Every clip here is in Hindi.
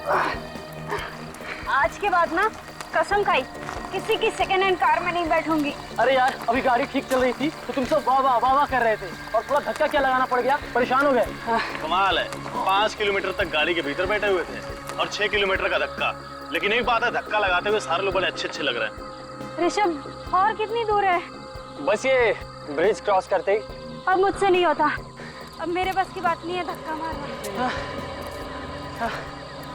आज के बाद ना कसम खाई किसी की सेकेंड हैंड कार में नहीं बैठूंगी। अरे यार अभी गाड़ी ठीक चल रही थी तो तुम सब वाह वाह वाह वाह कर रहे थे और थोड़ा धक्का क्या लगाना पड़ गया, परेशान हो गए। कमाल है, 5 किलोमीटर तक गाड़ी के भीतर बैठे हुए थे और 6 किलोमीटर का धक्का। लेकिन एक बात है, धक्का लगाते हुए सारे लोग बड़े अच्छे लग रहे हैं। ऋषभ और कितनी दूर है? बस ये ब्रिज क्रॉस करते ही। अब मुझसे नहीं होता, अब मेरे बस की बात नहीं है धक्का मारना।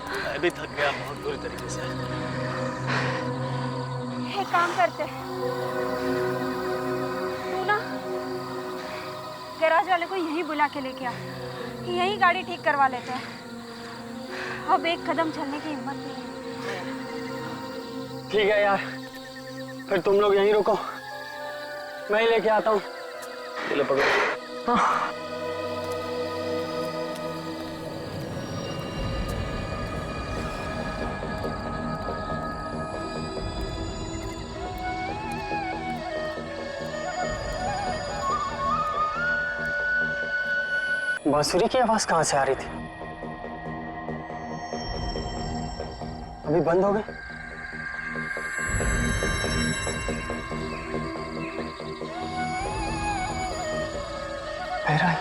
मैं भी थक गया बहुत बुरी तरीके से। एक काम करते हैं, तू ना गैराज वाले को यहीं बुला के लेके आ, यहीं गाड़ी ठीक करवा लेते हैं। अब एक कदम चलने की हिम्मत नहीं है। ठीक है यार, फिर तुम लोग यहीं रुको, मैं ही लेके आता हूँ। चलो पकड़ो। हाँ। बांसुरी की आवाज कहाँ से आ रही थी? अभी बंद हो गई। फिर आई।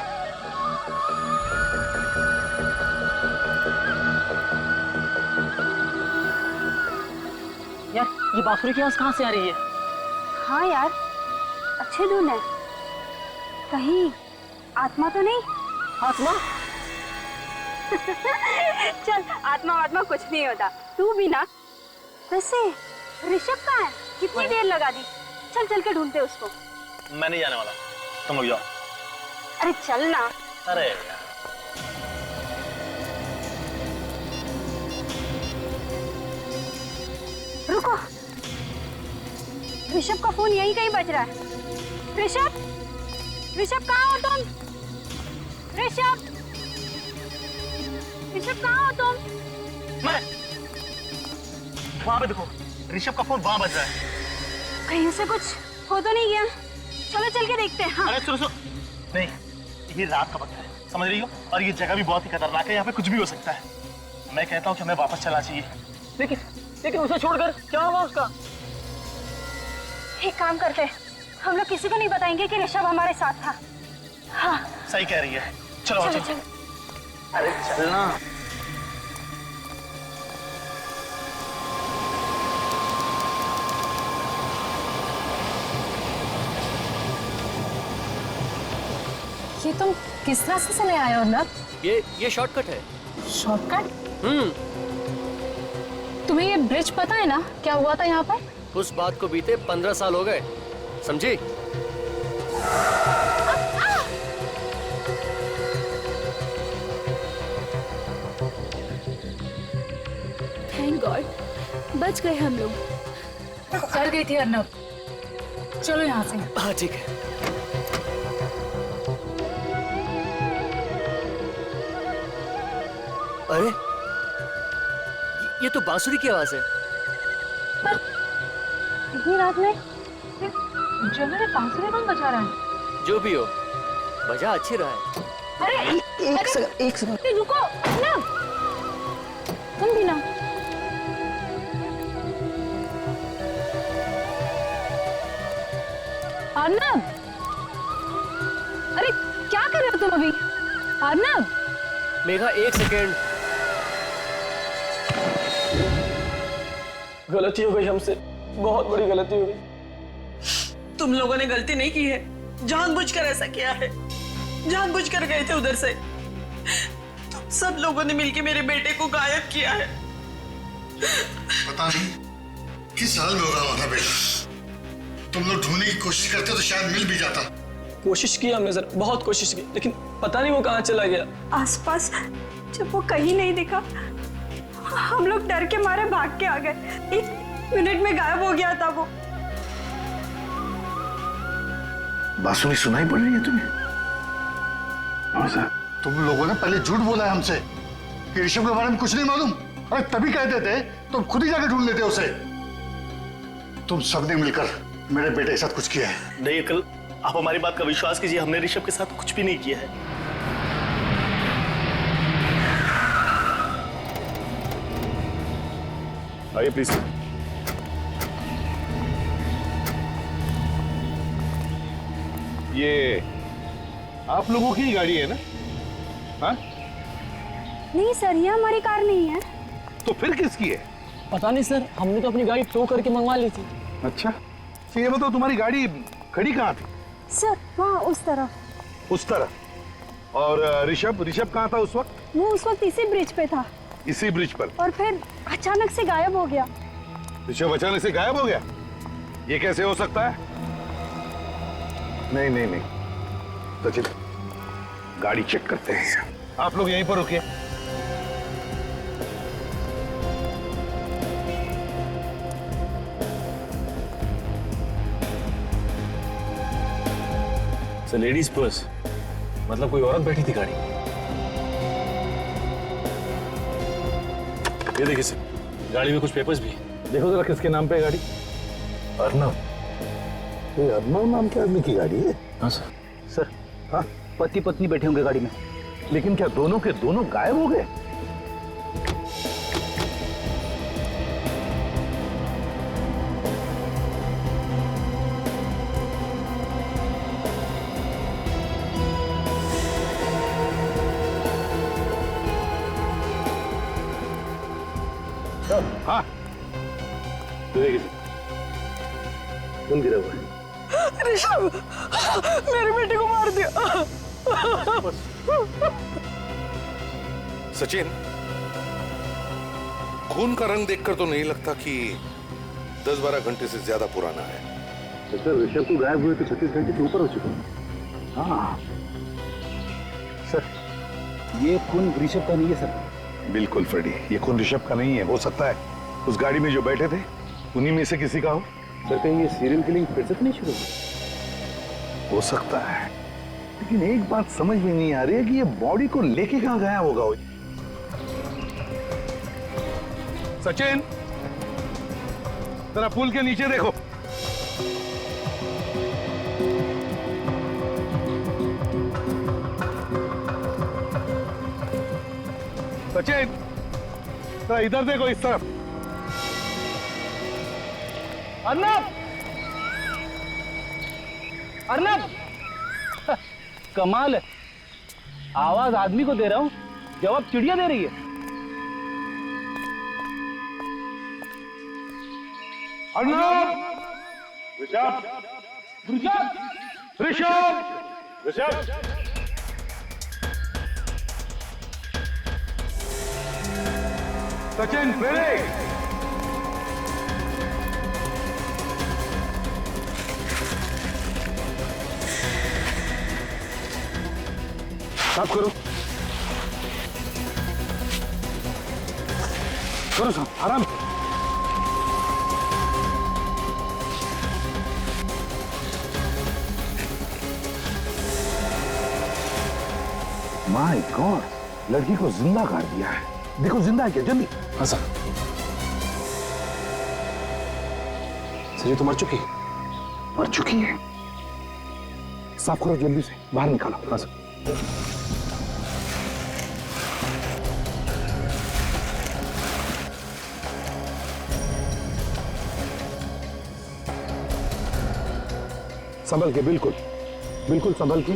यार ये बांसुरी की आवाज कहाँ से आ रही है? हाँ यार, अच्छी धुन है। कहीं आत्मा तो नहीं? आत्मा? चल आत्मा कुछ नहीं होता, तू भी ना। वैसे ऋषभ कहाँ है? कितनी देर लगा दी? चल के ढूंढते उसको। मैं नहीं जाने वाला, तुम लोग जाओ। अरे चल ना। अरे यार रुको, ऋषभ का फोन यहीं कहीं बज रहा है। ऋषभ कहाँ हो तुम? ऋषभ कहाँ हो तुम? मैं वहां पे देखो, ऋषभ का फोन वहां बज रहा है। कहीं से कुछ हो तो नहीं गया? चलो चल के देखते हैं। हाँ। अरे सुनो नहीं, ये रात का वक्त है, समझ रही हो? और ये जगह भी बहुत ही खतरनाक है, यहाँ पे कुछ भी हो सकता है। मैं कहता हूँ कि हमें वापस चलना चाहिए। लेकिन उसे छोड़कर क्या होगा उसका? एक काम करते हैं, हम लोग किसी को नहीं बताएंगे कि ऋषभ हमारे साथ था। हाँ सही कह रही है, चलो चलो चलो। चलो। अरे चलना। ये तुम किस रास्ते से ले आए हो ना? ये शॉर्टकट है। शॉर्टकट? तुम्हें ये ब्रिज पता है ना? क्या हुआ था यहाँ पर? उस बात को बीते 15 साल हो गए, समझी? थैंक गॉड, बच गए हम लोग। डर गई थी अर्नब। चलो यहाँ से। हाँ ठीक है। अरे ये तो बांसुरी की आवाज है। इतनी रात में जंगल में बांसुरी कौन बजा रहा है? जो भी हो, बजा अच्छी रहा है। अरे एक सेकंड रुको ना, तुम भी ना। अर्नब, अरे क्या कर रहे हो तुम अभी? अर्नब, मेघा एक सेकेंड। गलती हो गई हमसे, बहुत बड़ी गलती हो गई। तुम लोगों ने गलती नहीं की है, जानबूझकर ऐसा किया है। जानबूझकर गए थे उधर से। तुम सब लोगों ने मिलकर मेरे बेटे को गायब किया है। पता नहीं किस हाल में होगा हमारा बेटा। तुम लोग ढूंढने की कोशिश करते तो शायद मिल भी जाता। कोशिश की हमने सर, बहुत कोशिश की, लेकिन पता नहीं वो कहाँ चला गया। आसपास जब वो कहीं नहीं दिखा, हम लोग डर के मारे भाग के आ गए। 1 मिनट में गायब हो गया था वो। बांसुरी सुनाई पड़ रही है तुम्हें? हाँ सर। तुम लोगों ने पहले झूठ बोला है हमसे कि ऋषभ के बारे में कुछ नहीं मालूम। अरे तभी कहते थे तुम खुद ही जाके ढूंढ लेते उसे। तुम सबने मिलकर मेरे बेटे के साथ कुछ किया है। नहीं अंकल, आप हमारी बात का विश्वास कीजिए, हमने ऋषभ के साथ कुछ भी नहीं किया है। आइए प्लीज। ये आप लोगों की गाड़ी है ना? हाँ? नहीं सर, ये हमारी कार नहीं है। तो फिर किसकी है? पता नहीं सर, हमने तो अपनी गाड़ी टो करके मंगवा ली थी। अच्छा, तो ये बताओ तुम्हारी गाड़ी खड़ी कहाँ थी? सर वहाँ उस तरफ। उस तरफ। और ऋषभ कहाँ था उस वक्त? वो उस वक्त इसी ब्रिज पे था इसी ब्रिज पर। और फिर अचानक से गायब हो गया। ऋषभ अचानक से गायब हो गया? ये कैसे हो सकता है? नहीं नहीं नहीं सचिन, गाड़ी चेक करते हैं। आप लोग यहीं पर रुकिए। सर लेडीज पर्स, मतलब कोई औरत बैठी थी गाड़ी। ये देखिए सर, गाड़ी में कुछ पेपर्स भी हैं। देखो जरा किसके नाम पे है गाड़ी? अर्नव। ये अर्नव नाम के आदमी की गाड़ी है? हाँ सर। सर, हाँ, पति पत्नी बैठे होंगे गाड़ी में। लेकिन क्या दोनों के दोनों गायब हो गए? हाँ, तो देखिए सर, खून गिरा हुआ है। ऋषभ, मेरे बेटे को मार दिया। सचिन, खून का रंग देखकर तो नहीं लगता कि 10-12 घंटे से ज्यादा पुराना है। सर ऋषभ को गायब हुए तो 36 घंटे से ऊपर हो चुका है। हाँ सर, ये खून ऋषभ का नहीं है सर। बिल्कुल फ्रेडी, ये खून ऋषभ का नहीं है। हो सकता है उस गाड़ी में जो बैठे थे उन्हीं में से किसी का हो। सर कहीं ये सीरियल किलिंग फिर से तो नहीं शुरू हो सकता है, लेकिन एक बात समझ में नहीं आ रही है कि ये बॉडी को लेके कहां गया होगा वो। सचिन, जरा पुल के नीचे देखो। सचिन, जरा इधर देखो, इस तरफ। अर्नब! अर्नब! कमाल है, आवाज आदमी को दे रहा हूं, जवाब चिड़िया दे रही है। अर्नब! ऋषभ! ऋषभ! ऋषभ! ऋषभ! सचिन, ब्रेक! साफ करो, करो साफ, आराम से। माय गॉड, लड़की को जिंदा काट दिया है। देखो जिंदा है क्या? जल्दी। हाँ सर। सर ये तो मर चुकी है। मर चुकी है? साफ करो जल्दी से, बाहर निकालो। हाँ सर। संभल के, बिल्कुल बिल्कुल संभल के।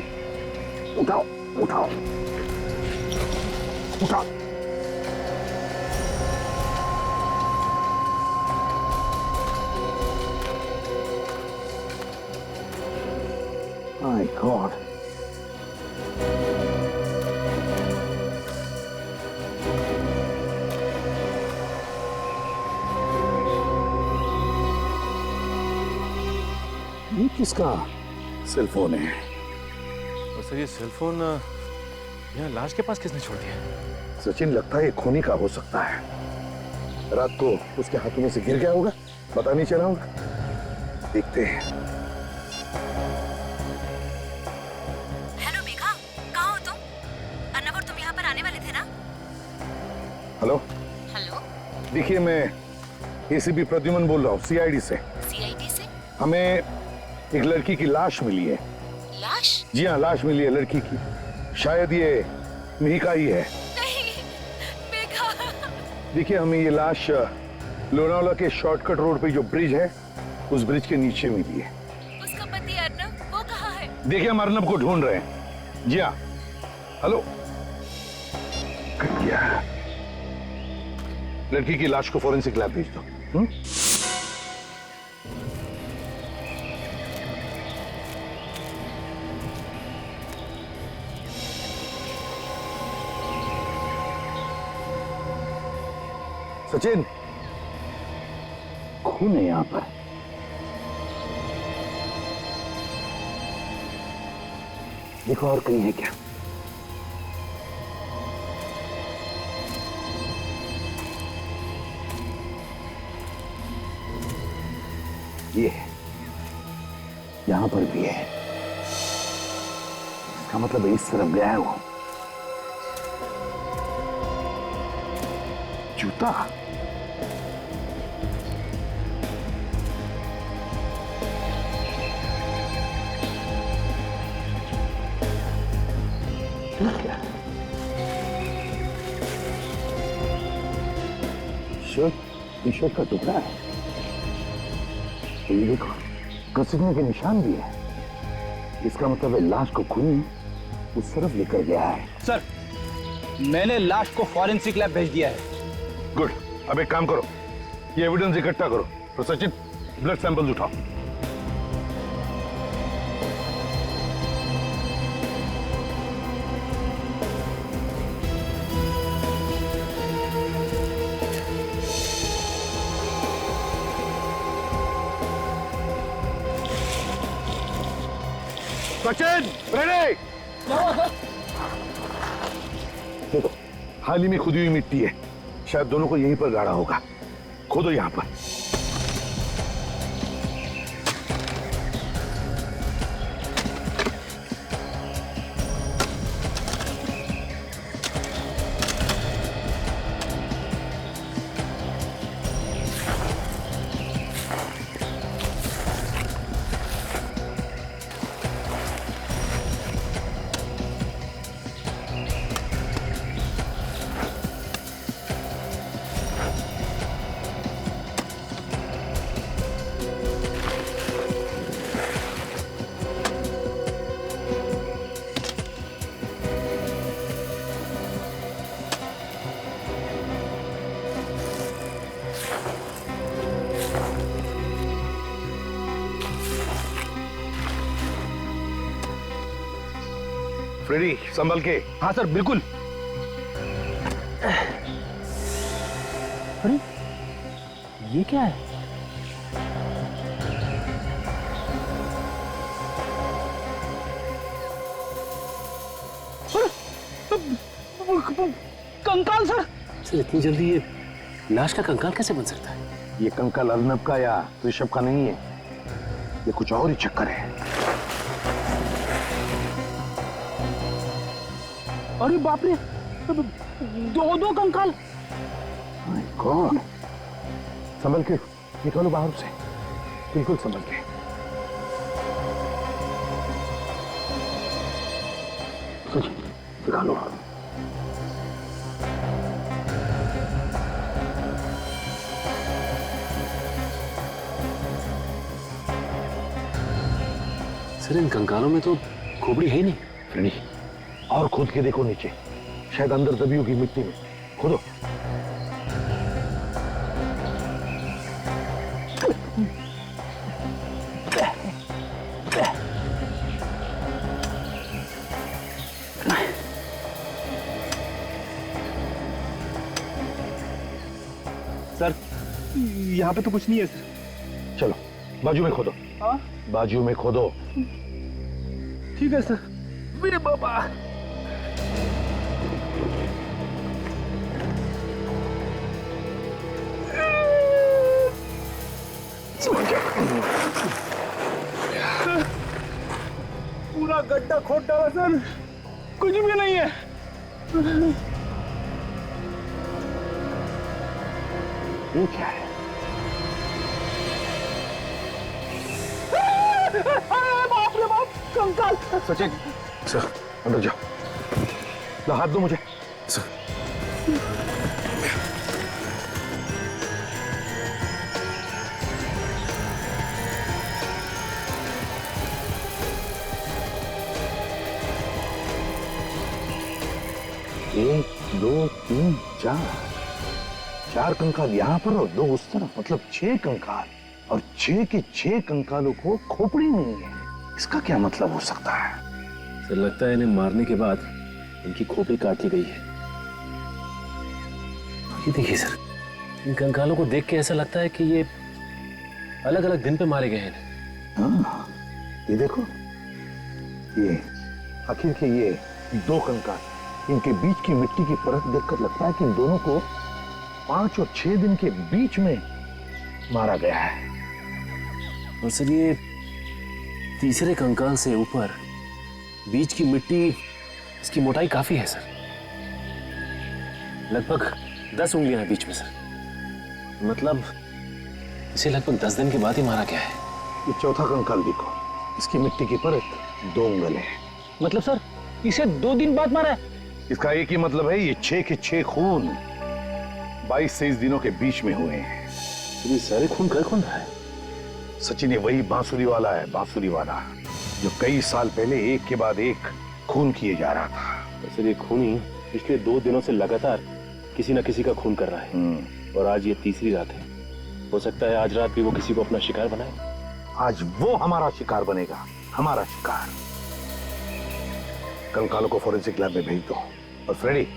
उठाओ उठाओ उठाओ। माय गॉड, ये किसका सेल फोन है? और सर ये सेल फोन यहाँ लाश के पास किसने छोड़ दिया? सचिन, लगता है ये खूनी का हो सकता है। रात को उसके हाथों में से गिर गया होगा, पता नहीं चला होगा। देखते हैं। हेलो मेघा, कहाँ हो तुम? अर्नव और तुम यहाँ पर आने वाले थे ना? हेलो हेलो, देखिए, मैं एसीपी प्रद्युमन बोल रहा हूँ, सीआईडी से। सीआईडी से? हमें एक लड़की की लाश मिली है। लाश? जी हाँ, लाश मिली है लड़की की। शायद ये मिहिका ही है। नहीं, मेघा। देखिए, हमें ये लाश लोनावाला के शॉर्टकट रोड पे जो ब्रिज है, उस ब्रिज के नीचे मिली है। उसका पति अर्नब, वो कहाँ है? देखिए, हम अर्नब को ढूंढ रहे हैं। जी हाँ, हेलो। कट गया। लड़की की लाश को फॉरेंसिक लैब भेज दो। सचिन, खून है यहां पर। देखो और कहीं है क्या? ये है, यहां पर भी है। इसका मतलब इस तरफ गया है वो। जूता। शर्ट, टी शर्ट का टुकड़ा है। ये देखो, घसीटने के निशान भी है। इसका मतलब है लाश को खून उस तरफ लेकर गया है। सर, मैंने लाश को फॉरेंसिक लैब भेज दिया है। गुड। अब एक काम करो, ये एविडेंस इकट्ठा करो। तो सचिन, ब्लड सैंपल्स उठाओ। सचिन, रेडी? देखो, हाल ही में खुदी हुई मिट्टी है। शायद दोनों को यहीं पर गाड़ा होगा। खोदो यहां पर। फ्रेडी, संभल के। हाँ सर, बिल्कुल। अरे, ये क्या है? कंकाल सर। सर, इतनी जल्दी ये लाश का कंकाल कैसे बन सकता है? ये कंकाल अर्नब का या ऋषभ का नहीं है। ये कुछ और ही चक्कर है। अरे बाप रे, दो कंकाल। कौन? संभल के निकालो बाहर से, बिल्कुल संभल के। सचिन, निकालो। सर, इन कंकालों में तो खोपड़ी है ही नहीं। फ्रेडी, और खोद के देखो नीचे, शायद अंदर दबी होगी मिट्टी में। खोदो। सर, यहाँ पे तो कुछ नहीं है सर। चलो, बाजू में खोदो। हाँ? बाजू में खोदो। ठीक है सर। मेरे बाबा। पूरा गड्ढा खोद डाला सर, कुछ भी नहीं है। ये क्या है? बाप रे बाप, कंकाल। सचिन, सर, अंदर जाओ। लो, हाथ दो मुझे। सर। 4 कंकाल यहाँ पर और 2 उस तरफ, मतलब 6 कंकाल, और 6 के 6 कंकालों को खोपड़ी नहीं है। इसका क्या मतलब हो सकता है? सर लगता है इन्हें मारने के बाद इनकी खोपड़ी काट ली गई है। ये देखिए सर, इन कंकालों को देख के ऐसा लगता है कि ये अलग अलग दिन पे मारे गए हैं। हाँ, ये देखो, ये आखिर के ये 2 कंकाल, इनके बीच की मिट्टी की परत देखकर लगता है कि इन दोनों को 5 और 6 दिन के बीच में मारा गया है। और सर ये तीसरे कंकाल से ऊपर बीच की मिट्टी, इसकी मोटाई काफी है सर, लगभग 10 उंगलियां हैं बीच में सर। मतलब इसे लगभग 10 दिन के बाद ही मारा गया है। ये चौथा कंकाल देखो, इसकी मिट्टी की परत 2 उंगल है। मतलब सर इसे 2 दिन बाद मारा है? इसका एक ही मतलब है, ये 6 के 6 खून 22 से 23 दिनों के बीच में हुए हैं। ये सारे खून कर कौन रहा है? सचिन, ये वही बांसुरी वाला है, बांसुरी वाला, जो कई साल पहले एक के बाद एक खून किए जा रहा था। सर ये खून ही पिछले 2 दिनों से लगातार किसी न किसी का खून कर रहा है, और आज ये तीसरी रात है। हो सकता है आज रात भी वो किसी को अपना शिकार बनाए। आज वो हमारा शिकार बनेगा, हमारा शिकार। कंकालों को फोरेंसिक लैब में भेज दो, और फ्रेडी,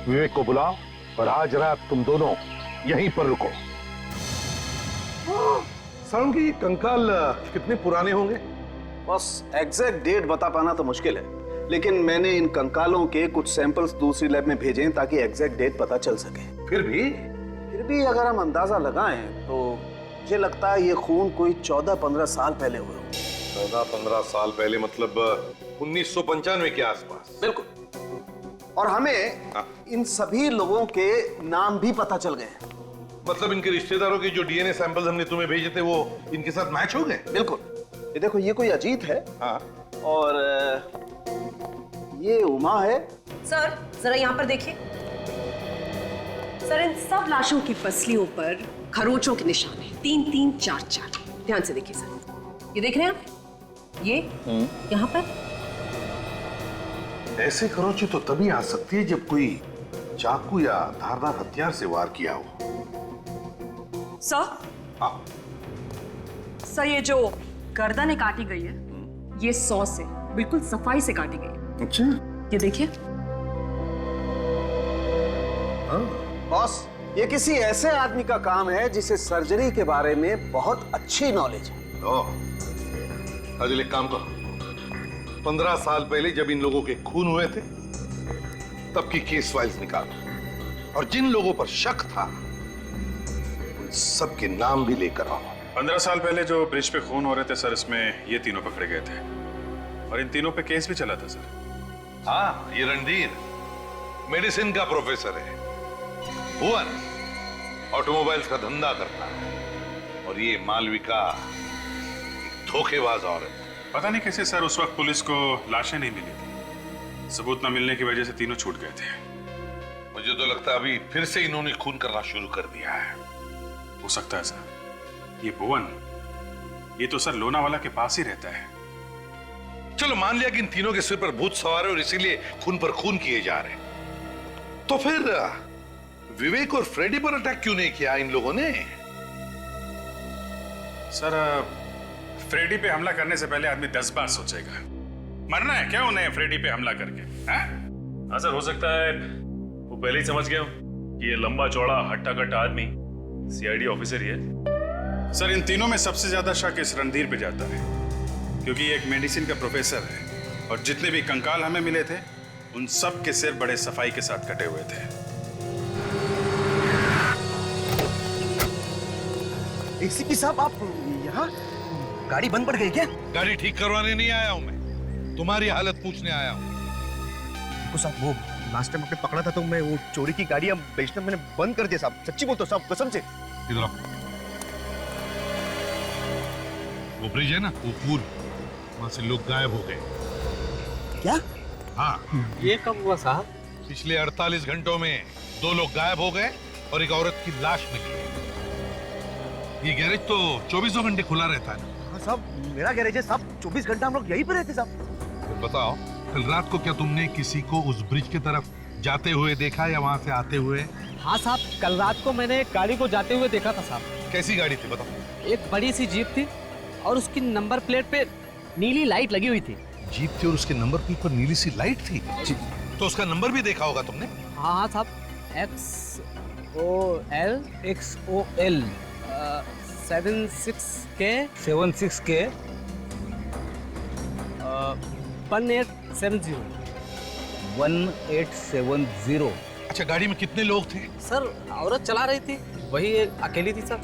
विवेक को बुलाओ, और आज रात तुम दोनों यहीं पर रुको। सारुण की कंकाल कितने पुराने होंगे? बस एग्जैक्ट डेट बता पाना तो मुश्किल है, लेकिन मैंने इन कंकालों के कुछ सैंपल्स दूसरी लैब में भेजे हैं ताकि एग्जैक्ट डेट पता चल सके। फिर भी अगर हम अंदाजा लगाएं तो मुझे लगता है ये खून कोई 14-15 साल पहले हुए होंगे। 14-15 साल पहले, मतलब 1995 के आसपास। बिल्कुल। और हमें इन सभी लोगों के नाम भी पता चल गए हैं। मतलब इनके रिश्तेदारों के जो डीएनए सैंपल्स हमने तुम्हें भेजे थे वो इनके साथ मैच हो गए? बिल्कुल। ये देखो, ये कोई अजीत है। हाँ। और ये उमा है। सर जरा यहाँ पर देखिए। सर इन सब लाशों की पसलियों पर खरोचों के निशान हैं, 3-3, 4-4। ध्यान से देखिए सर, ये देख रहे हैं आप? ये यहाँ पर ऐसे खरोंचे तो तभी आ सकती है जब कोई चाकू या धारदार हथियार से वार किया हो। सर, सर ये जो गर्दन काटी गई है, ये 100 से बिल्कुल सफाई से काटी गई। अच्छा, ये देखिए। बॉस, ये किसी ऐसे आदमी का काम है जिसे सर्जरी के बारे में बहुत अच्छी नॉलेज है। अजल एक काम करो, 15 साल पहले जब इन लोगों के खून हुए थे तब की केस फाइल्स निकालो, और जिन लोगों पर शक था उन सबके नाम भी लेकर आओ। 15 साल पहले जो ब्रिज पे खून हो रहे थे सर, इसमें ये तीनों पकड़े गए थे, और इन तीनों पे केस भी चला था सर। हाँ, ये रणधीर मेडिसिन का प्रोफेसर है, भुवन ऑटोमोबाइल्स का धंधा करता है, और ये मालविका एक धोखेबाज औरत। पता नहीं कैसे सर उस वक्त पुलिस को लाशें नहीं मिली थी, सबूत न मिलने की वजह से तीनों छूट गए थे। मुझे तो लगता है अभी फिर से इन्होंने खून करना शुरू कर दिया है। हो सकता है सर। ये भुवन, ये तो सर लोनावाला के पास ही रहता है। चलो मान लिया कि इन तीनों के सिर पर भूत सवार है और इसीलिए खून पर खून किए जा रहे हैं, तो फिर विवेक और फ्रेडी पर अटैक क्यों नहीं किया इन लोगों ने? सर फ्रेडी पे हमला करने से पहले आदमी 10 बार सोचेगा। मरना है क्या उन्हें फ्रेडी पे हमला करके? हाँ सर, हो सकता है वो पहले ही समझ गया कि ये लंबा चौड़ा हट्टा कट्टा आदमी सीआईडी ऑफिसर ही है। सर इन तीनों में सबसे ज्यादा शक इस रणधीर पे जाता है, क्योंकि ये एक मेडिसिन का प्रोफेसर है, और जितने भी कंकाल हमें मिले थे उन सब के सिर बड़े सफाई के साथ कटे हुए थे। एसीपी साहब, आप यहाँ? गाड़ी बंद पड़ गई क्या? गाड़ी ठीक करवाने नहीं आया हूं मैं, तुम्हारी हालत पूछने आया हूं। देखो साहब, वो लास्ट टाइम आपने पकड़ा था तो मैं वो चोरी की गाड़ी हम बेचना मैंने बंद कर दिया साहब। सच्ची बोलता हूं साहब, कसम से। इधर आओ। वो ब्रिज है ना, वो पुल, वहां से लोग गायब हो गए। क्या? हाँ। ये कब हुआ साहब? पिछले 48 घंटों में 2 लोग गायब हो गए और एक औरत की लाश मिली है। ये गैरेज तो 24 घंटे खुला रहता है ना? हाँ साहब, मेरा गैरेज है साहब, 24 घंटा हम लोग यहीं पर रहते साहब। तो बताओ, कल रात को क्या तुमने किसी को उस ब्रिज की तरफ जाते हुए देखा या वहां से आते हुए? हाँ साहब, कल रात को मैंने एक गाड़ी को जाते हुए देखा था साहब। कैसी गाड़ी थी बताओ? एक बड़ी सी जीप थी और उसकी नंबर प्लेट पे नीली लाइट लगी हुई थी। जीप थी और उसके नंबर प्लेट पर नीली सी लाइट थी? तो उसका नंबर भी देखा होगा तुमने? हाँ हाँ साहब, XOL 76K 1870। 1870। अच्छा, गाड़ी में कितने लोग थे? सर औरत चला रही थी, वही एक अकेली थी सर।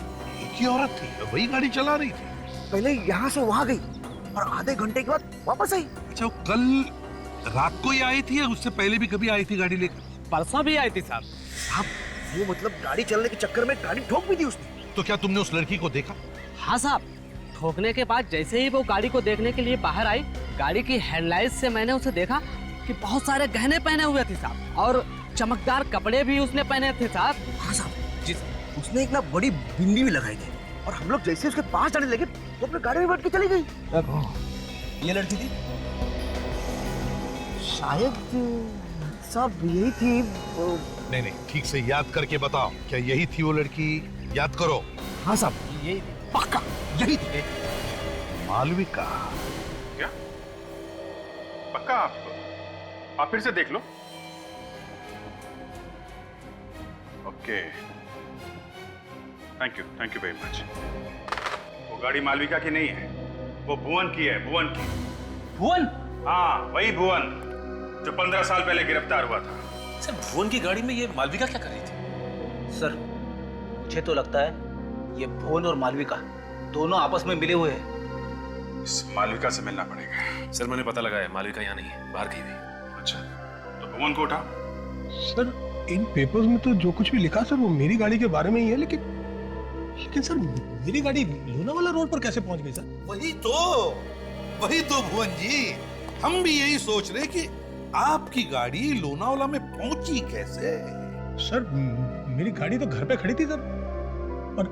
एक ही औरत थी, वही गाड़ी चला रही थी? पहले यहाँ से वहां गई और आधे घंटे के बाद वापस आई। अच्छा, वो कल रात को ही आई थी या उससे पहले भी कभी आई थी गाड़ी लेकर? परसों भी आई थी साहब। साहब, वो मतलब गाड़ी चलने के चक्कर में गाड़ी ठोक भी दी उसने। तो क्या तुमने उस लड़की को देखा? हाँ साहब, ठोकने के बाद जैसे ही वो गाड़ी को देखने के लिए बाहर आई, गाड़ी की हेडलाइट से मैंने उसे देखा कि बहुत सारे गहने पहने हुए थे साहब, और चमकदार कपड़े भी उसने पहने थे साहब। हाँ साहब जी, उसने एक ना बड़ी बिंदी भी लगाई थी और हम लोग जैसे उसके पास जाने लगे तो अपने गाड़ी में बैठ के चली गई। ये लड़की थी शायद साहब, यही थी नहीं नहीं, ठीक से याद करके बताओ, क्या यही थी वो लड़की? याद करो। हाँ साहब, यही पक्का यही थी। मालविका? क्या पक्का? आप फिर से देख लो। Okay, thank you very much. वो गाड़ी मालविका की नहीं है, वो भुवन की है। भुवन की। भुवन? हाँ, वही भुवन जो 15 साल पहले गिरफ्तार हुआ था। सर, भुवन की गाड़ी में ये मालविका क्या कर रही थी? सर, मुझे तो लगता है ये भुवन और मालविका दोनों आपस में मिले हुए हैं। इस मालविका से मिलना पड़ेगा। सर, मैंने पता लगाया, मालविका यहाँ नहीं है, बाहर गई हुई। अच्छा, तो भुवन को उठाओ। सर, इन पेपर्स में तो जो कुछ भी लिखा सर वो मेरी गाड़ी के बारे में ही है, लेकिन सर मेरी गाड़ी लोनावाला रोड पर कैसे पहुंच गई सर? वही तो भुवन जी, हम भी यही सोच रहे कि आपकी गाड़ी लोनावाला में पहुंची कैसे? सर मेरी गाड़ी तो घर पे खड़ी थी सर, और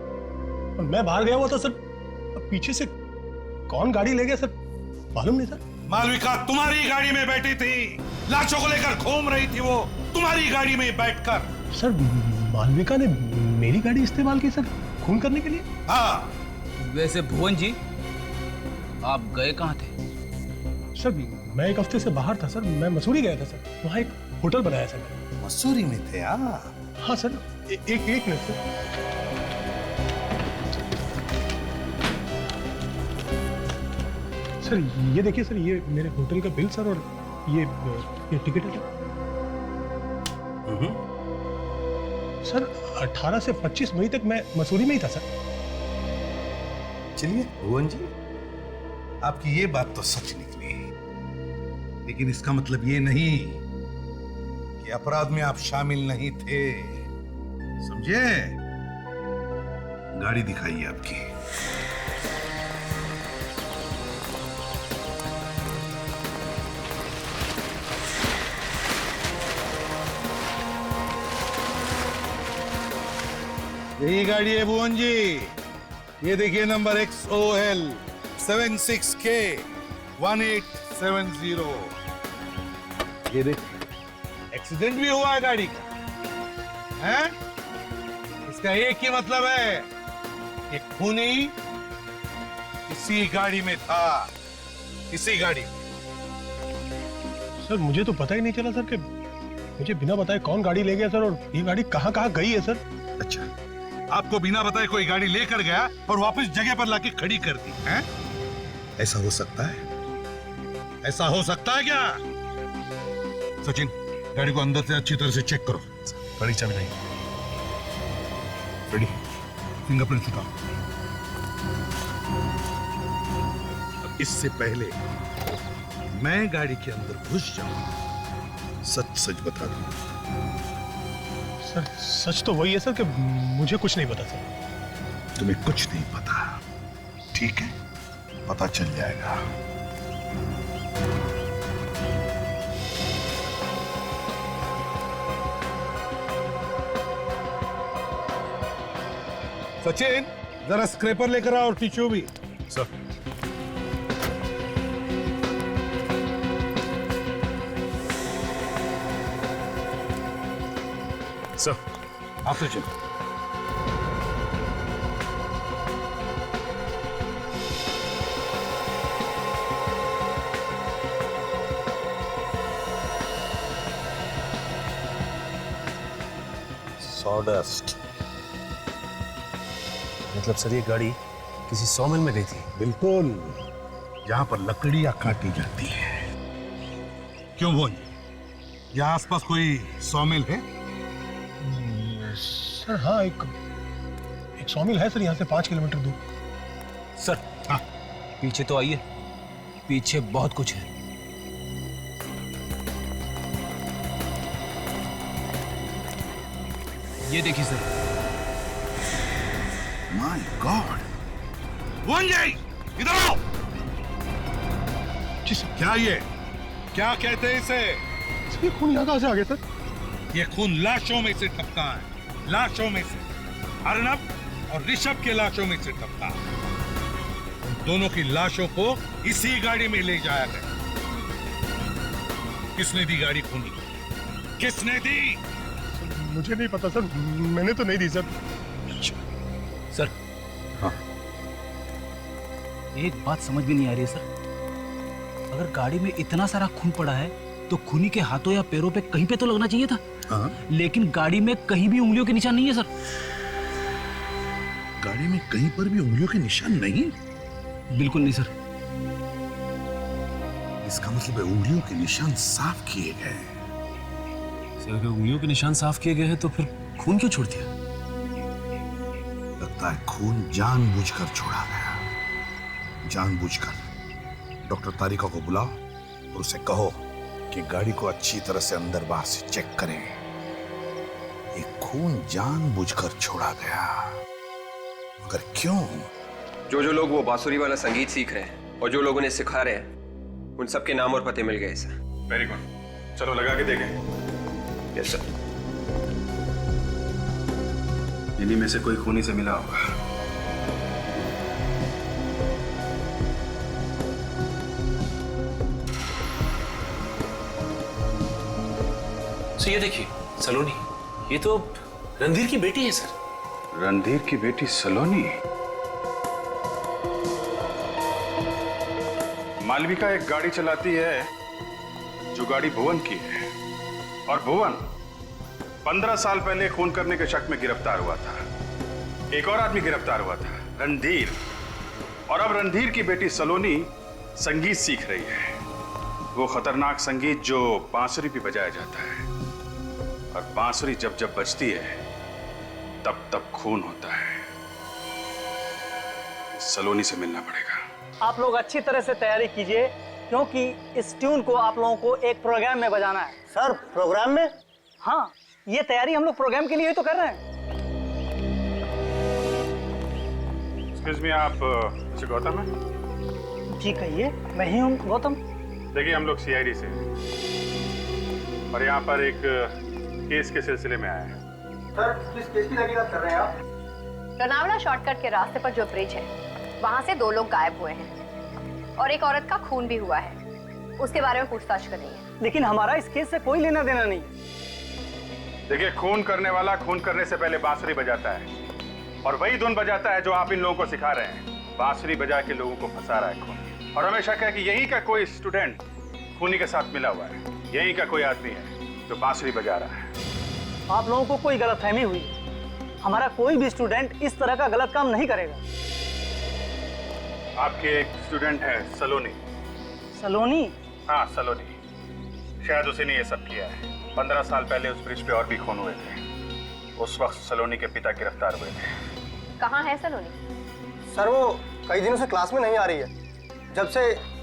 मैं बाहर गया हुआ था सर। पीछे से कौन गाड़ी ले गया सर मालूम नहीं सर। मालविका तुम्हारी गाड़ी में बैठी थी, लाशों को लेकर घूम रही थी वो तुम्हारी गाड़ी में बैठकर। सर मालविका ने मेरी गाड़ी इस्तेमाल की सर खून करने के लिए? हाँ। वैसे भुवन जी, आप गए कहाँ थे? सर मैं एक हफ्ते से बाहर था सर, मैं मसूरी गया था सर, वहाँ एक होटल बनाया सर। मसूरी में थे आप? हाँ सर, एक मिनट सर। सर ये देखिए सर, ये मेरे होटल का बिल सर, और ये टिकट है सर। 18 से 25 मई तक मैं मसूरी में ही था सर। चलिए भुवन जी, आपकी ये बात तो सच निकली, लेकिन इसका मतलब ये नहीं कि अपराध में आप शामिल नहीं थे, समझे? गाड़ी दिखाइए आपकी। यही गाड़ी है भुवन जी, ये देखिए नंबर XOL 76K 1870। ये देखिए, एक्सीडेंट भी हुआ है गाड़ी का, हैं? इसका एक ही मतलब है कि खूनी इसी गाड़ी में था, इसी गाड़ी में। सर मुझे तो पता ही नहीं चला सर कि मुझे बिना बताए कौन गाड़ी ले गया सर, और ये गाड़ी कहाँ कहाँ गई है सर। अच्छा, आपको बिना बताए कोई गाड़ी लेकर गया और वापस जगह पर लाके खड़ी कर दी, हैं? ऐसा हो सकता है? ऐसा हो सकता है क्या? सचिन, गाड़ी को अंदर से अच्छी तरह से चेक करो। गाड़ी चाबी नहीं। रेडी, फिंगरप्रिंट उठाओ। अब इससे पहले मैं गाड़ी के अंदर घुस जाऊं, सच सच बता दूं। सर सच तो वही है सर कि मुझे कुछ नहीं पता सर। तुम्हें कुछ नहीं पता, ठीक है? पता चल जाएगा। सचिन, जरा स्क्रैपर लेकर आओ और टिश्यू भी। सर। सर आप तो चलो। सॉडस्ट मतलब सर ये गाड़ी किसी सॉमिल में गई थी? बिल्कुल, जहां पर लकड़ियां काटी जाती है। क्यों बोल, यहाँ आसपास कोई सॉमिल है? सर हाँ, एक सॉमिल है सर, यहाँ से 5 किलोमीटर दूर। सर हाँ, पीछे तो आइए, पीछे बहुत कुछ है। ये देखिए सर। माय गॉड, वंजय इधर आओ। जी सर। क्या ये, क्या कहते हैं इसे? ये खून यहाँ कहाँ से आ गया सर? ये खून लाशों में से टपका है, लाशों में से। अर्नब और ऋषभ के लाशों में से टपका। उन दोनों की लाशों को इसी गाड़ी में ले जाया गया। किसने दी गाड़ी खून की? किसने दी? मुझे नहीं पता सर, मैंने तो नहीं दी सर। सर हाँ, एक बात समझ में नहीं आ रही है सर। अगर गाड़ी में इतना सारा खून पड़ा है तो खूनी के हाथों या पैरों पे कहीं पे तो लगना चाहिए था। हाँ। लेकिन गाड़ी में कहीं भी उंगलियों के निशान नहीं है सर। गाड़ी में कहीं पर भी उंगलियों के निशान नहीं? बिल्कुल नहीं सर। इसका मतलब है उंगलियों के निशान साफ किए गए। सर अगर उंगलियों के निशान साफ किए गए हैं तो फिर खून क्यों छोड़ दिया? लगता है खून जानबूझकर छोड़ा गया, जानबूझकर। डॉक्टर तारिका को बुलाओ और उसे कहो कि गाड़ी को अच्छी तरह से अंदर बाहर से चेक करें। ये खून जानबूझकर छोड़ा गया, मगर क्यों? जो लोग वो बांसुरी वाला संगीत सीख रहे हैं और जो लोग उन्हें सिखा रहे हैं, उन सबके नाम और पते मिल गए सर। वेरी गुड, चलो लगा के देखें। Yes sir. इन्हीं में से कोई खूनी से मिला होगा। सर ये देखिए सलोनी, ये तो रणधीर की बेटी है सर। रणधीर की बेटी सलोनी? मालविका एक गाड़ी चलाती है जो गाड़ी भुवन की है, और भुवन 15 साल पहले खून करने के शक में गिरफ्तार हुआ था। एक और आदमी गिरफ्तार हुआ था, रणधीर। और अब रणधीर की बेटी सलोनी संगीत सीख रही है, वो खतरनाक संगीत जो बांसुरी पे बजाया जाता है। और बांसुरी जब जब बजती है तब तब खून होता है। सलोनी से मिलना पड़ेगा। आप लोग अच्छी तरह से तैयारी कीजिए, क्योंकि इस ट्यून को आप लोगों को एक प्रोग्राम में बजाना है। सर प्रोग्राम में? हाँ, ये तैयारी हम लोग प्रोग्राम के लिए ही तो कर रहे हैं। एक्सक्यूज मी, आप मिस्टर गौतम हैं? जी कहिए, मैं ही हूँ गौतम। देखिए हम लोग सीआईडी से हैं और यहाँ पर एक केस के सिलसिले में आए हैं। सर किस केस की तहकीकात कर रहे हैं आप? लोनावला शॉर्टकट के रास्ते पर जो ब्रिज है, वहाँ से 2 लोग गायब हुए हैं और एक औरत का खून भी हुआ है। उसके बारे में पूछताछ कर रही है। लेकिन हमारा इस केस से कोई लेना देना नहीं। देखिए, खून करने वाला खून करने से पहले बांसुरी बजाता है, और वही धुन बजाता है जो आप इन लोगों को सिखा रहे हैं। बांसुरी बजा के लोगों को फंसा रहा है खून। और हमें शक है कि यही का कोई स्टूडेंट खूनी के साथ मिला हुआ है। यही का कोई आदमी है जो बांसुरी बजा रहा है। आप लोगों को कोई गलतफहमी हुई। हमारा कोई भी स्टूडेंट इस तरह का गलत काम नहीं करेगा। आपके एक स्टूडेंट है सलोनी। सलोनी? हाँ सलोनी, शायद उसी ने ये सब किया है। 15 साल पहले उस ब्रिज पे और भी खून हुए थे। उस वक्त सलोनी के पिता गिरफ्तार हुए थे। कहाँ है सलोनी? सर वो कई दिनों से क्लास में नहीं आ रही है। जब से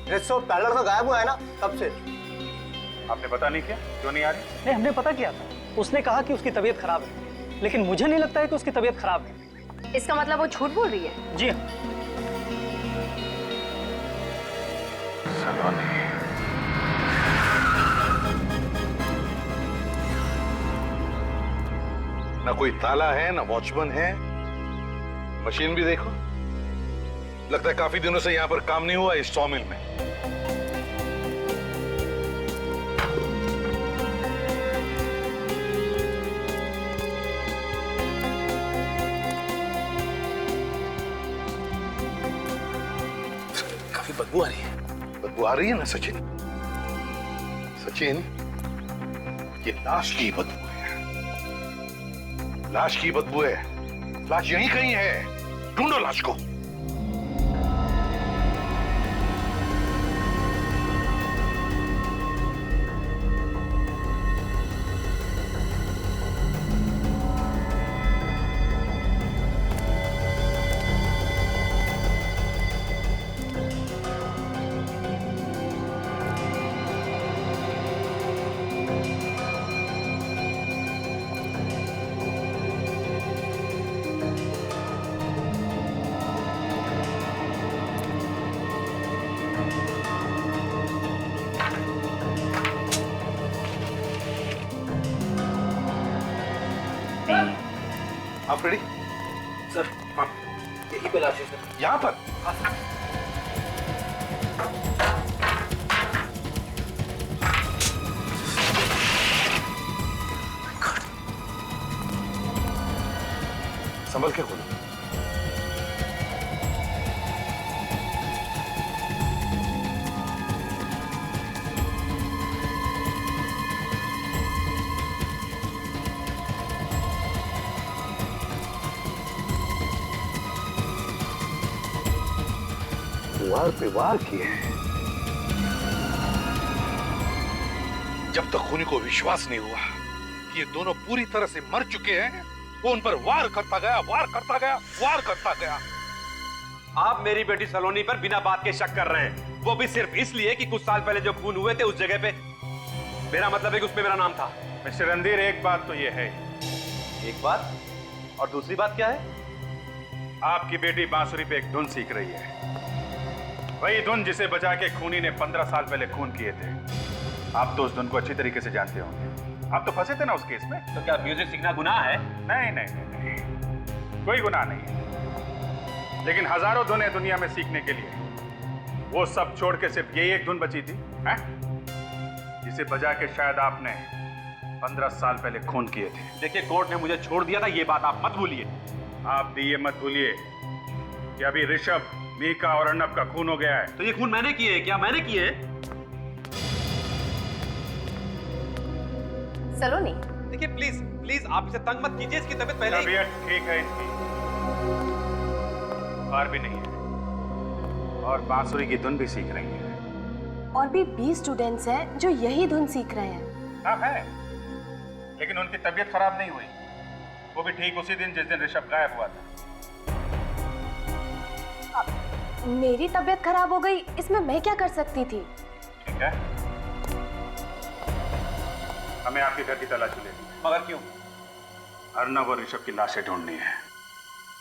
ऋषभ पैडलर का गायब हुआ है ना, तब से। आपने पता नहीं किया क्यों नहीं आ रही? नहीं, हमने पता किया था। उसने कहा कि उसकी तबीयत खराब है, लेकिन मुझे नहीं लगता है कि उसकी तबीयत खराब है। इसका मतलब वो झूठ बोल रही है? जी हाँ। सलोनी, ना कोई ताला है, ना वॉचमैन है। मशीन भी देखो, लगता है काफी दिनों से यहाँ पर काम नहीं हुआ इस सॉमिल में। बदबू आ रही है। बदबू आ रही है ना सचिन? सचिन, ये लाश की बदबू है। लाश की बदबू है। लाश यहीं कहीं है, ढूंढो लाश को। आप रेडी? सर, हाँ, यही पे लाश है सर। यहाँ पर? हाँ सर। संभल के खोलो। वार पे वार किए हैं। जब तक खूनी को विश्वास नहीं हुआ कि ये दोनों पूरी तरह से मर चुके हैं, वो उन पर वार करता गया, वार करता गया, वार करता गया। आप मेरी बेटी सलोनी पर बिना बात के शक कर रहे हैं, वो भी सिर्फ इसलिए कि कुछ साल पहले जो खून हुए थे उस जगह पे, मेरा मतलब है कि उसमें मेरा नाम था। मिस्टर रणधीर, एक बात तो ये है। एक बात? और दूसरी बात क्या है? आपकी बेटी बांसुरी पे एक धुन सीख रही है, वही धुन जिसे बजा के खूनी ने 15 साल पहले खून किए थे। आप तो उस धुन को अच्छी तरीके से जानते होंगे, आप तो फंसे थे ना उस केस में। तो क्या म्यूजिक सीखना गुनाह है? नहीं नहीं नहीं, नहीं। कोई गुनाह नहीं है, लेकिन हजारों धुनें दुनिया में सीखने के लिए वो सब छोड़ के सिर्फ यही एक धुन बची थी, है? जिसे बजा के शायद आपने 15 साल पहले खून किए थे। देखिए, कोर्ट ने मुझे छोड़ दिया था, ये बात आप मत भूलिए। आप भी ये मत भूलिए कि अभी ऋषभ, मीका और अर्नब का खून हो गया है। तो ये खून मैंने किए है? क्या मैंने किए? सलोनी, देखिए प्लीज प्लीज आप इसे तंग मत कीजिए, इसकी तबीयत पहले तबीयत ठीक है इनकी, बुखार भी नहीं है और बांसुरी की धुन भी सीख रही है। और भी 20 स्टूडेंट्स हैं जो यही धुन सीख रहे हैं। हाँ है, लेकिन उनकी तबीयत खराब नहीं हुई, वो भी ठीक उसी दिन जिस दिन ऋषभ गायब हुआ था। मेरी तबीयत खराब हो गई, इसमें मैं क्या कर सकती थी? ठीक है, हमें आपके घर की तलाशी लेनी है। मगर क्यों? अर्नब और ऋषभ की लाशें ढूंढनी है,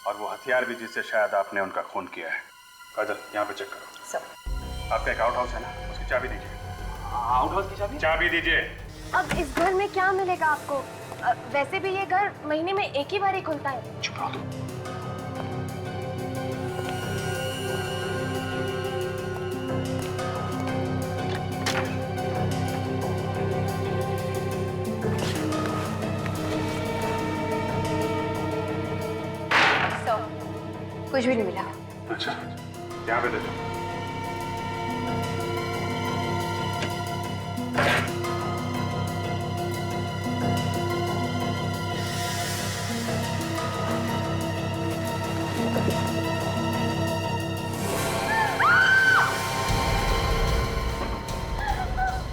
और वो हथियार भी जिससे शायद आपने उनका खून किया है। काजल, यहाँ पे चेक करो। सर, आपका एक आउट हाउस है ना, उसकी चाबी दीजिए। आउट हाउस की चाबी? चाबी दीजिए। अब इस घर में क्या मिलेगा आपको? वैसे भी ये घर महीने में एक ही बार ही खुलता है। चुप रहो तुम। कुछ भी नहीं मिला। अच्छा, यहाँ पे दे दो।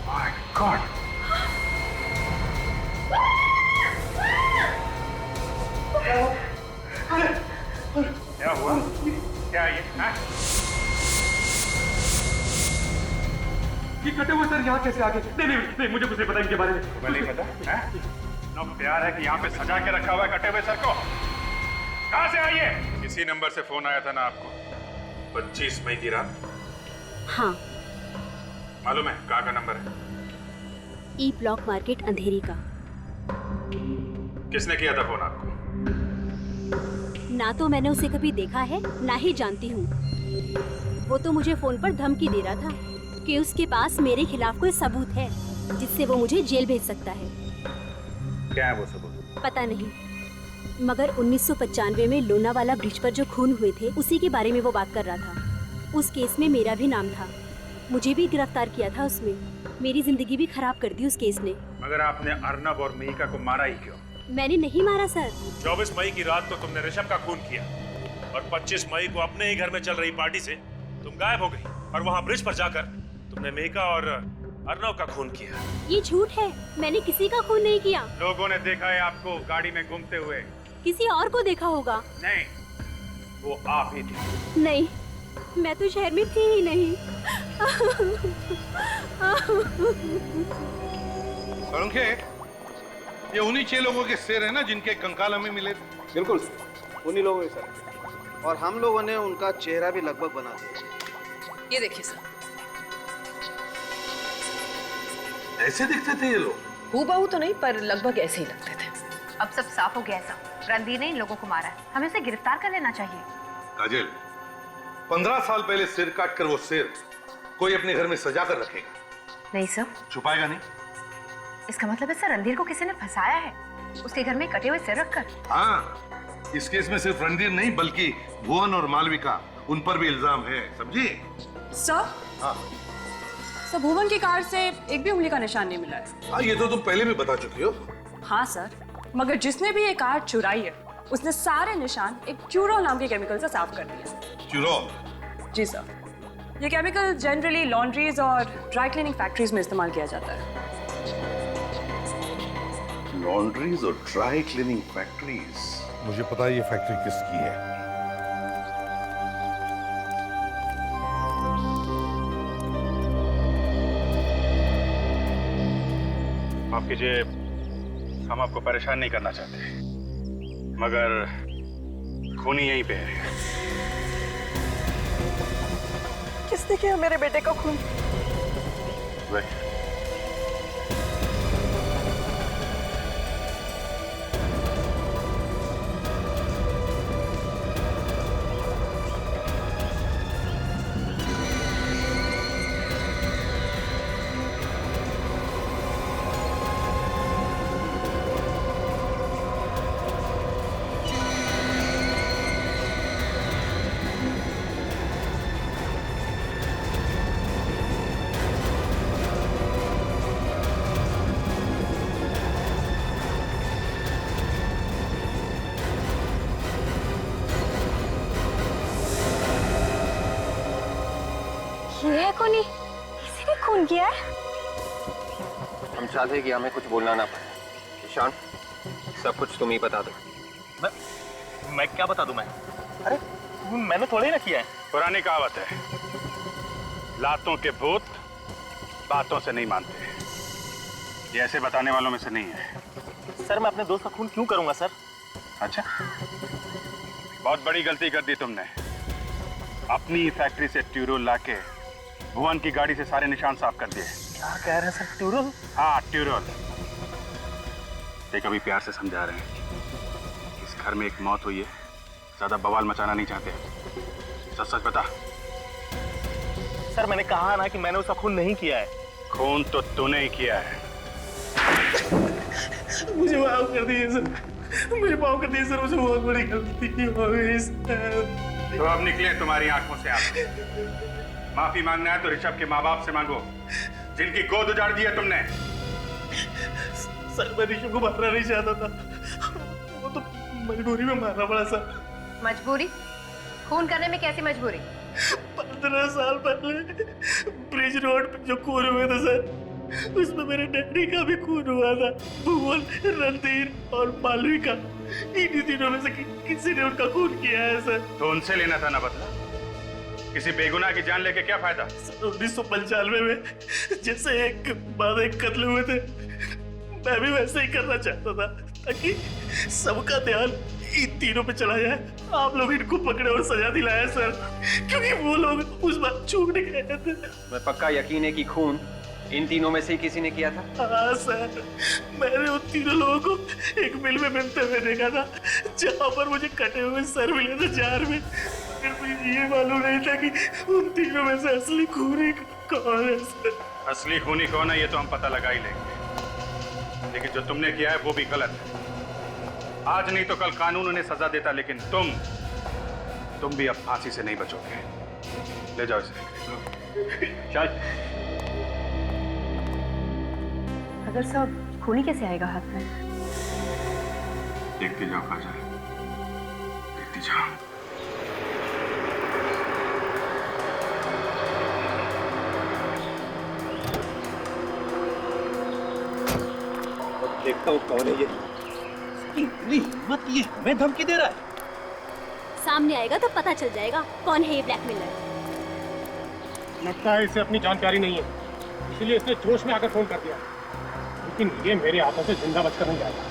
My God! क्या हुआ? क्या ये? हाँ? ये कटे हुए सर यहाँ कैसे आ गए? नहीं नहीं नहीं, मुझे कुछ नहीं पता इनके बारे में। तुम्हें नहीं पता? हैं? इतना प्यार है कि यहाँ पे सजा के रखा हुआ है कटे हुए सर को। कहाँ से आई है? इसी नंबर से फोन आया था ना आपको 25 मई की रात? हाँ। मालूम है कहाँ का नंबर है? ई ब्लॉक मार्केट अंधेरी का। किसने किया था फोन आपको? ना तो मैंने उसे कभी देखा है, ना ही जानती हूँ। वो तो मुझे फोन पर धमकी दे रहा था कि उसके पास मेरे खिलाफ कोई सबूत है जिससे वो मुझे जेल भेज सकता है। क्या है वो सबूत? पता नहीं, मगर 1995 में लोनावाला ब्रिज पर जो खून हुए थे उसी के बारे में वो बात कर रहा था। उस केस में मेरा भी नाम था, मुझे भी गिरफ्तार किया था उसमें। मेरी जिंदगी भी खराब कर दी उस केस ने। मगर आपने अर्नब और मिहिका को मारा ही क्यों? मैंने नहीं मारा सर। 24 मई की रात को तुमने ऋषभ का खून किया और 25 मई को अपने ही घर में चल रही पार्टी से तुम गायब हो गई और वहाँ ब्रिज पर जाकर तुमने मिहिका और अर्नब का खून किया। ये झूठ है, मैंने किसी का खून नहीं किया। लोगों ने देखा है आपको गाड़ी में घूमते हुए। किसी और को देखा होगा। नहीं, वो आप ही थे। नहीं, मैं तो शहर में थी ही नहीं। सोलंके, ये उन्हीं 6 लोगों के सिर है ना जिनके कंकाल हमें मिले? बिल्कुल उन्हीं लोगों के सर, और हम लोगों ने उनका चेहरा भी लगभग बना दिया। ये देखिए सर, ऐसे दिखते थे ये लोग? हूबहू तो नहीं पर लगभग ऐसे ही लगते थे। अब सब साफ हो गया है सब। रणधीर ने इन लोगों को मारा है, हमें उसे गिरफ्तार कर लेना चाहिए। काजल, 15 साल पहले सिर काट कर वो सिर कोई अपने घर में सजा कर रखेगा? नहीं सर। छुपाएगा नहीं? इसका मतलब है सर रणधीर को किसी ने फंसाया है, उसके घर में कटे हुए सिर रखकर। हाँ, इस केस में सिर्फ रणधीर नहीं बल्कि भुवन और मालविका, उन पर भी इल्जाम है, समझी? सर, हाँ सर भुवन की कार से एक भी उंगली का निशान नहीं मिला है। हाँ, ये तो तुम पहले भी बता चुकी हो। हाँ सर, मगर जिसने भी ये कार चुराई है उसने सारे निशान एक क्यूरोल नाम के केमिकल से साफ कर दिए। क्यूरोल? जी सर, ये केमिकल जनरली लॉन्ड्रीज और ड्राई क्लीनिंग फैक्ट्रीज में इस्तेमाल किया जाता है। लॉन्ड्रीज और ड्राई क्लीनिंग फैक्ट्रीज? मुझे पता है ये फैक्ट्री किसकी है। माफ कीजिए, हम आपको परेशान नहीं करना चाहते, मगर खूनी यहीं पे है। किसने किया मेरे बेटे का खून? वही। ये है खूनी, किसी ने खून किया है। हम चाहते हैं कि हमें कुछ बोलना ना पड़े। ईशान, सब कुछ तुम ही बता दो। मैं क्या बता दूं? मैं अरे मैंने थोड़ा ही ना किया है। पुरानी कहावत है, लातों के भूत बातों से नहीं मानते। ये ऐसे बताने वालों में से नहीं है। सर, मैं अपने दोस्त का खून क्यों करूंगा सर? अच्छा, बहुत बड़ी गलती कर दी तुमने। अपनी फैक्ट्री से ट्यूरोल लाके भुवन की गाड़ी से सारे निशान साफ कर दिए। क्या कह रहे हैं सर? ट्यूरोल? हाँ, ट्यूरोल। देख, अभी प्यार से समझा रहे हैं, इस घर में एक मौत हुई है, ज्यादा बवाल मचाना नहीं चाहते। सच सच बता। सर, मैंने कहा ना कि मैंने उसका खून नहीं किया है। खून तो तूने ही किया है। मुझे माफ कर दीजिए सर, मुझे माफ कर दीजिए सर, मुझे बहुत बड़ी गलती हो गई सर। तो अब निकले तुम्हारी आंखों से आंसू। माफी मांगना है तो ऋषभ के माँ बाप से मांगो, जिनकी गोद उजाड़ दी है तुमने। सर, मैं ऋषभ को मारना नहीं चाहता था, वो तो मजबूरी में मारना पड़ा सर। मजबूरी? खून करने में कैसी मजबूरी? 15 साल पहले ब्रिज रोड पे जो खून हुए थे सर, उसमें मेरे डैडी का भी खून हुआ था। भुवन, रणधीर और मालविका, इन्हीं तीनों में से किसी ने उनका खून किया है सर। तो उनसे लेना था ना बदला। किसी बेगुनाह की जान लेके क्या फायदा? 1995 में जैसे एक बाद एक कत्ल हुए थे, मैं भी वैसे ही करना चाहता था, ताकि सबका ध्यान इन तीनों पे चला जाए। आप लोग इनको पकड़े और सजा दिलाया सर, क्योंकि वो लोग उस बात चूक नहीं गए थे। मैं पक्का यकीन है कि खून इन तीनों में से ही किसी ने किया था। हाँ सर, मैंने उन तीनों लोगों को एक मिल में मिलते हुए देखा था, जहाँ पर मुझे कटे हुए सर मिले थे जार में। फिर मुझे ये मालूम नहीं था कि उन तीनों में से असली खूनी कौन है सर। असली खूनी कौन है ये तो हम पता लगा ही लेंगे, लेकिन जो तुमने किया है वो भी गलत है। आज नहीं तो कल कानून उन्हें सजा देता, लेकिन तुम भी अब फांसी से नहीं बचोगे। ले जाओ इसे। चल। अगर सब खूनी कैसे आएगा हाथ में? देखती जाओ काजल, देखती जाओ। देखता हूँ कौन है ये। इतनी हिम्मत, ये हमें धमकी दे रहा है। सामने आएगा तो पता चल जाएगा कौन है ये ब्लैकमेलर। लगता है इसे अपनी जान प्यारी नहीं है, इसलिए इसने जोश में आकर फोन कर दिया, लेकिन ये मेरे हाथों से जिंदा बचकर नहीं जाएगा।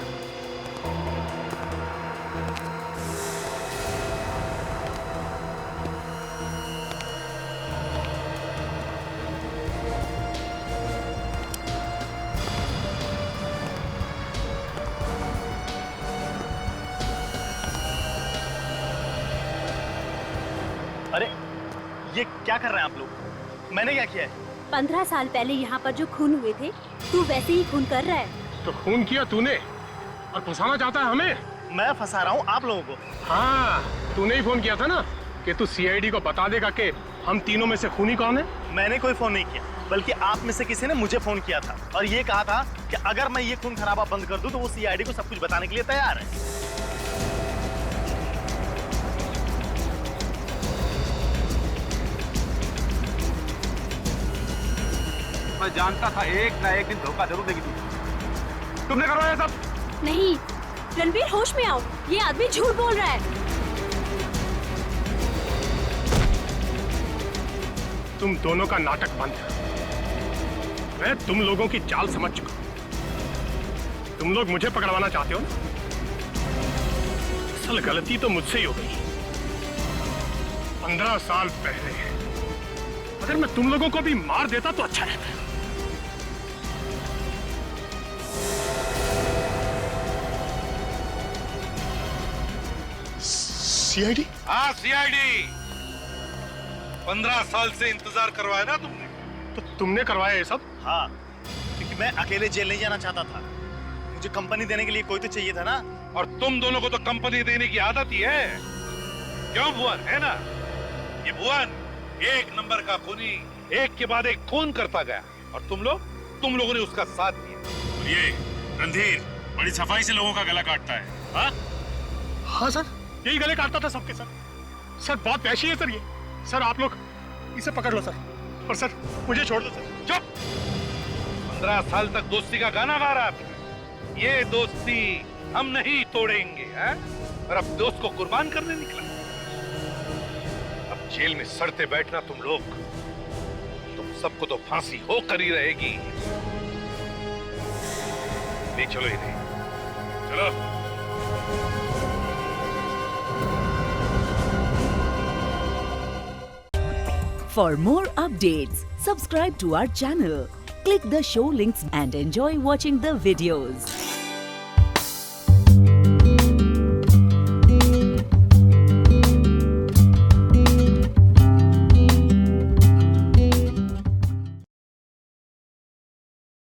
अरे ये क्या कर रहे हैं आप लोग? मैंने क्या किया है? 15 साल पहले यहाँ पर जो खून हुए थे, तू वैसे ही खून कर रहा है। तो खून किया तूने और फंसाना चाहता है हमें? मैं फंसा रहा हूँ आप लोगों को? हाँ, तूने ही फोन किया था ना कि तू सीआईडी को बता देगा कि हम तीनों में से खूनी कौन है। मैंने कोई फोन नहीं किया, बल्कि आप में से किसी ने मुझे फोन किया था और ये कहा था कि अगर मैं ये खून खराबा बंद कर दूं तो वो सीआईडी को सब कुछ बताने के लिए तैयार है। मैं जानता था एक ना एक दिन धोखा जरूर देगी तुमने करवाया सब। नहीं रणवीर, होश में आओ, ये आदमी झूठ बोल रहा है। तुम दोनों का नाटक बंद है। मैं तुम लोगों की चाल समझ चुका हूं। तुम लोग मुझे पकड़वाना चाहते हो ना? असल गलती तो मुझसे ही हो गई। 15 साल पहले अगर मैं तुम लोगों को भी मार देता तो अच्छा रहता। सीआईडी? हाँ सीआईडी। 15 साल से इंतजार करवाया ना तुमने? तो तुमने करवाया ये सब? हाँ, क्योंकि मैं अकेले जेल नहीं जाना चाहता था। मुझे कंपनी देने के लिए कोई तो चाहिए था ना। और तुम दोनों को तो कंपनी देने की आदत ही है, क्यों भुवन? है ना? ये भुवन एक नंबर का खूनी, एक के बाद एक खून करता गया और तुम लोगों ने उसका साथ दिया। और ये रणधीर बड़ी सफाई से लोगों का गला काटता है। हाँ? हाँ सर, यही गले काटता था सबके सर। सर बहुत वैशी है सर ये। सर आप लोग इसे पकड़ लो सर, और सर मुझे छोड़ दो सर। चुप! 15 साल तक दोस्ती का गाना गा रहा था। ये दोस्ती हम नहीं तोड़ेंगे, हैं? और अब दोस्त को कुर्बान करने निकला। अब जेल में सड़ते बैठना तुम लोग, तुम सबको तो फांसी होकर ही रहेगी। ले चलो इन्हें, चलो। For more updates, subscribe to our channel, click the show links and enjoy watching the videos.